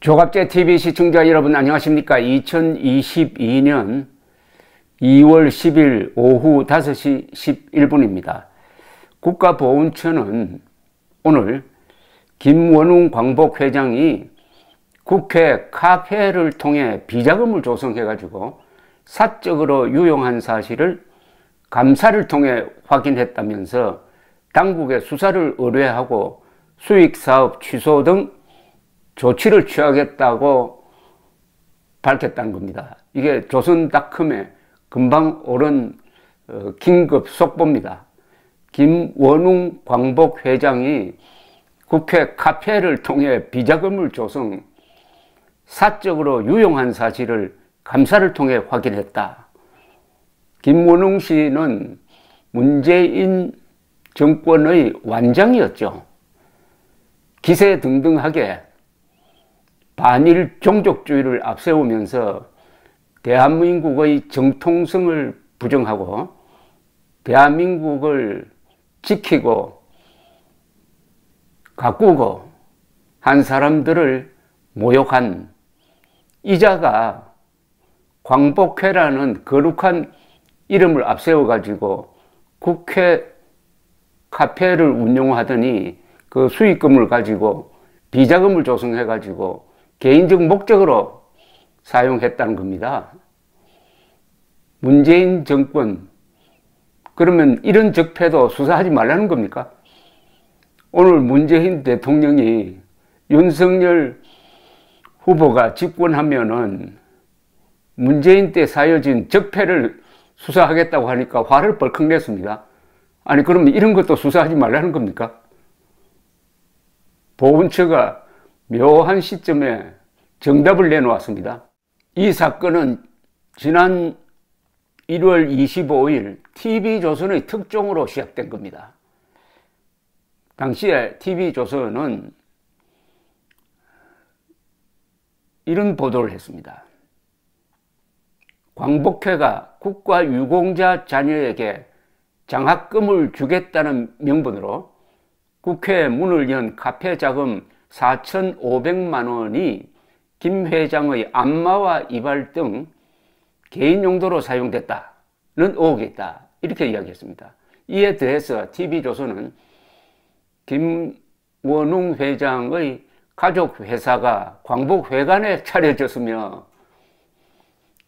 조갑제TV 시청자 여러분 안녕하십니까. 2022년 2월 10일 오후 5시 11분입니다. 국가보훈처는 오늘 김원웅 광복회장이 국회 카페를 통해 비자금을 조성해 가지고 사적으로 유용한 사실을 감사를 통해 확인했다면서 당국에 수사를 의뢰하고 수익사업 취소 등 조치를 취하겠다고 밝혔다는 겁니다. 이게 조선닷컴에 금방 오른 긴급 속보입니다. 김원웅 광복회장이 국회 카페를 통해 비자금을 조성, 사적으로 유용한 사실을 감사를 통해 확인했다. 김원웅 씨는 문재인 정권의 완장이었죠. 기세등등하게 반일 종족주의를 앞세우면서 대한민국의 정통성을 부정하고 대한민국을 지키고 가꾸고 한 사람들을 모욕한 이자가 광복회라는 거룩한 이름을 앞세워 가지고 국회 카페를 운영하더니 그 수익금을 가지고 비자금을 조성해 가지고 개인적 목적으로 사용했다는 겁니다. 문재인 정권, 그러면 이런 적폐도 수사하지 말라는 겁니까? 오늘 문재인 대통령이 윤석열 후보가 집권하면은 문재인 때 사여진 적폐를 수사하겠다고 하니까 화를 벌컥 냈습니다. 아니 그러면 이런 것도 수사하지 말라는 겁니까? 보훈처가 묘한 시점에 정답을 내놓았습니다. 이 사건은 지난 1월 25일 TV조선의 특종으로 시작된 겁니다. 당시에 TV조선은 이런 보도를 했습니다. 광복회가 국가유공자 자녀에게 장학금을 주겠다는 명분으로 국회 문을 연 카페 자금 4,500만 원이 김 회장의 안마와 이발 등 개인 용도로 사용됐다는 의혹이 있다. 이렇게 이야기했습니다. 이에 대해서 TV조선은 김원웅 회장의 가족회사가 광복회관에 차려졌으며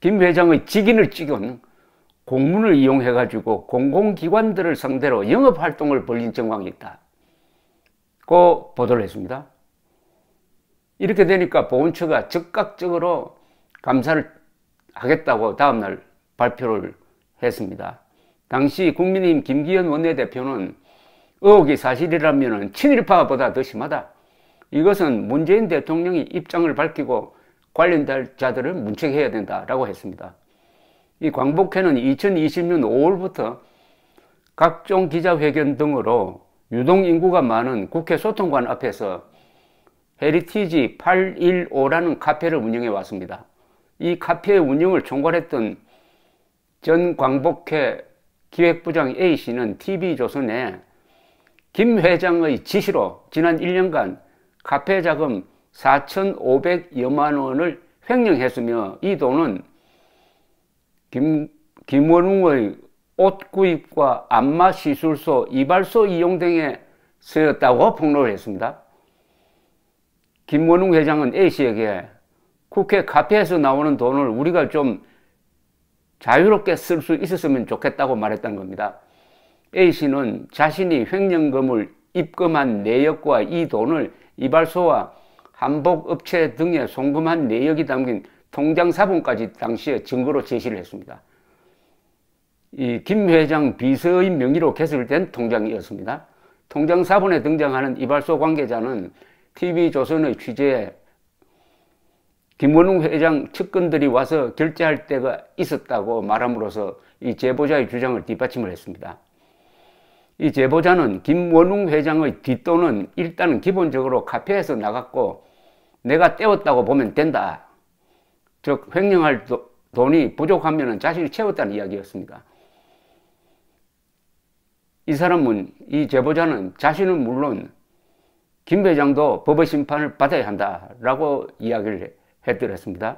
김 회장의 직인을 찍은 공문을 이용해 가지고 공공기관들을 상대로 영업활동을 벌인 정황이 있다. 고 보도를 했습니다. 이렇게 되니까 보훈처가 즉각적으로 감사를 하겠다고 다음날 발표를 했습니다. 당시 국민의힘 김기현 원내대표는 의혹이 사실이라면 친일파보다 더 심하다. 이것은 문재인 대통령이 입장을 밝히고 관련 자들을 문책해야 된다라고 했습니다. 이 광복회는 2020년 5월부터 각종 기자회견 등으로 유동인구가 많은 국회 소통관 앞에서 헤리티지 815라는 카페를 운영해 왔습니다. 이 카페 운영을 총괄했던 전 광복회 기획부장 A씨는 TV조선에 김 회장의 지시로 지난 1년간 카페 자금 4,500여만 원을 횡령했으며 이 돈은 김원웅의 옷 구입과 안마 시술소, 이발소 이용 등에 쓰였다고 폭로를 했습니다. 김원웅 회장은 A씨에게 국회 카페에서 나오는 돈을 우리가 좀 자유롭게 쓸 수 있었으면 좋겠다고 말했던 겁니다. A씨는 자신이 횡령금을 입금한 내역과 이 돈을 이발소와 한복업체 등에 송금한 내역이 담긴 통장 사본까지 당시에 증거로 제시를 했습니다. 이 김 회장 비서의 명의로 개설된 통장이었습니다. 통장 사본에 등장하는 이발소 관계자는 TV조선의 취재에 김원웅 회장 측근들이 와서 결제할 때가 있었다고 말함으로써 이 제보자의 주장을 뒷받침을 했습니다. 이 제보자는 김원웅 회장의 뒷돈은 일단은 기본적으로 카페에서 나갔고 내가 떼었다고 보면 된다. 즉 횡령할 돈이 부족하면 자신이 채웠다는 이야기였습니다. 이 사람은, 이 제보자는 자신은 물론 김 회장도 법의 심판을 받아야 한다라고 이야기를 해드렸습니다.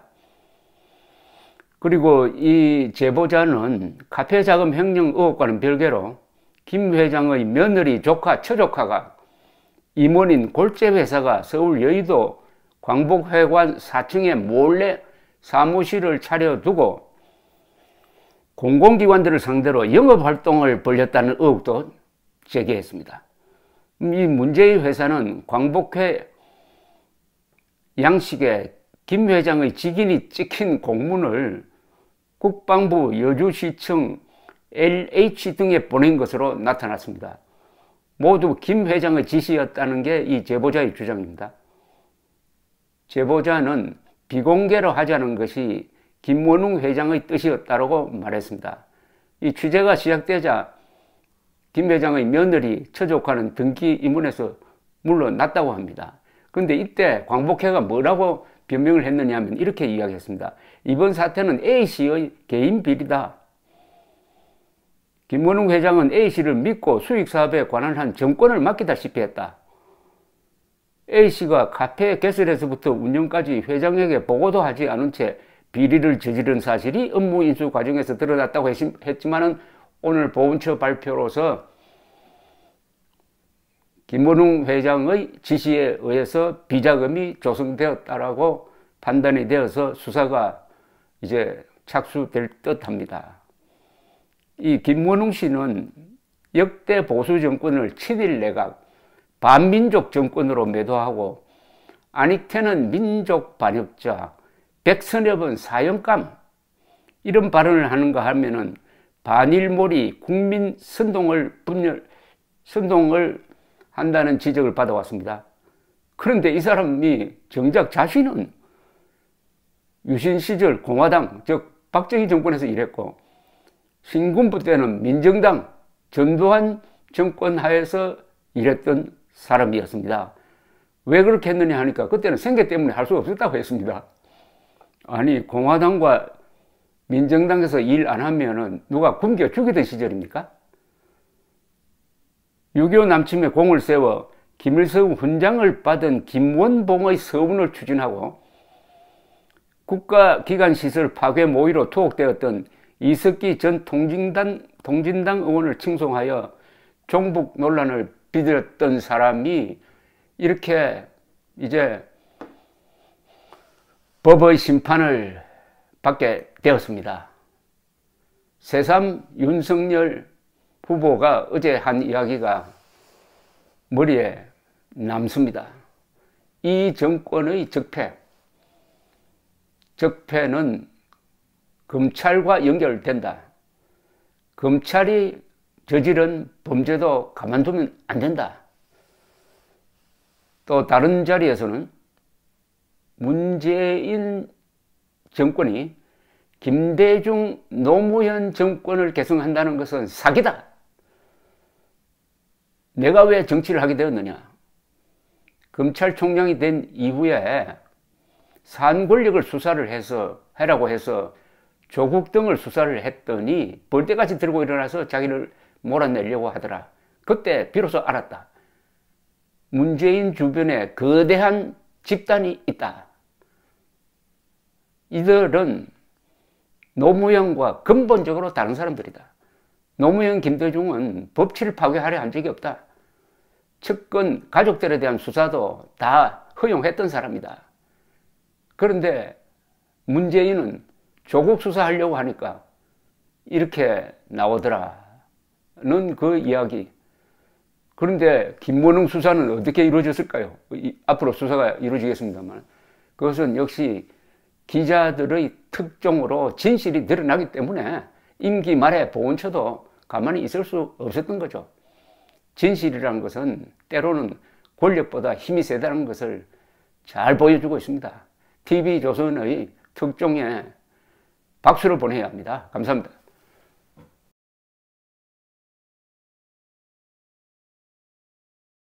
그리고 이 제보자는 카페 자금 횡령 의혹과는 별개로 김 회장의 며느리, 조카, 처조카가 임원인 골재회사가 서울 여의도 광복회관 4층에 몰래 사무실을 차려두고 공공기관들을 상대로 영업활동을 벌였다는 의혹도 제기했습니다. 이 문제의 회사는 광복회 양식에 김 회장의 직인이 찍힌 공문을 국방부, 여주시청, LH 등에 보낸 것으로 나타났습니다. 모두 김 회장의 지시였다는 게 이 제보자의 주장입니다. 제보자는 비공개로 하자는 것이 김원웅 회장의 뜻이었다고 말했습니다. 이 취재가 시작되자 김 회장의 며느리, 처조카는 등기 입문에서 물러났다고 합니다. 그런데 이때 광복회가 뭐라고 변명을 했느냐 하면 이렇게 이야기했습니다. 이번 사태는 A씨의 개인 비리다. 김원웅 회장은 A씨를 믿고 수익사업에 관한 한 정권을 맡기다시피 했다. A씨가 카페 개설에서부터 운영까지 회장에게 보고도 하지 않은 채 비리를 저지른 사실이 업무 인수 과정에서 드러났다고 했지만은 오늘 보훈처 발표로서 김원웅 회장의 지시에 의해서 비자금이 조성되었다라고 판단이 되어서 수사가 이제 착수될 듯합니다. 이 김원웅 씨는 역대 보수 정권을 친일 내각, 반민족 정권으로 매도하고 안익태는 민족 반역자, 백선엽은 사형감 이런 발언을 하는가 하면은 반일몰이 국민 선동을 한다는 지적을 받아왔습니다. 그런데 이 사람이 정작 자신은 유신 시절 공화당, 즉 박정희 정권에서 일했고 신군부 때는 민정당 전두환 정권 하에서 일했던 사람이었습니다. 왜 그렇게 했느냐 하니까 그때는 생계 때문에 할 수 없었다고 했습니다. 아니, 공화당과 민정당에서 일 안 하면은 누가 굶겨 죽이던 시절입니까? 6.25 남침에 공을 세워 김일성 훈장을 받은 김원봉의 서운을 추진하고 국가기관시설 파괴 모의로 투옥되었던 이석기 전 통진당 의원을 칭송하여 종북 논란을 빚었던 사람이 이렇게 이제 법의 심판을 받게 되었습니다. 새삼 윤석열 후보가 어제 한 이야기가 머리에 남습니다. 이 정권의 적폐는 검찰과 연결된다. 검찰이 저지른 범죄도 가만두면 안 된다. 또 다른 자리에서는 문재인 정권이 김대중, 노무현 정권을 계승한다는 것은 사기다. 내가 왜 정치를 하게 되었느냐? 검찰총장이 된 이후에 산 권력을 수사를 하라고 해서 조국 등을 수사를 했더니 벌떼같이 들고 일어나서 자기를 몰아내려고 하더라. 그때 비로소 알았다. 문재인 주변에 거대한 집단이 있다. 이들은 노무현과 근본적으로 다른 사람들이다. 노무현, 김대중은 법치를 파괴하려 한 적이 없다. 측근, 가족들에 대한 수사도 다 허용했던 사람이다. 그런데 문재인은 조국 수사하려고 하니까 이렇게 나오더라는 그 이야기. 그런데 김원웅 수사는 어떻게 이루어졌을까요? 앞으로 수사가 이루어지겠습니다만 그것은 역시 기자들의 특종으로 진실이 드러나기 때문에 임기 말에 보훈처도 가만히 있을 수 없었던 거죠. 진실이라는 것은 때로는 권력보다 힘이 세다는 것을 잘 보여주고 있습니다. TV조선의 특종에 박수를 보내야 합니다. 감사합니다.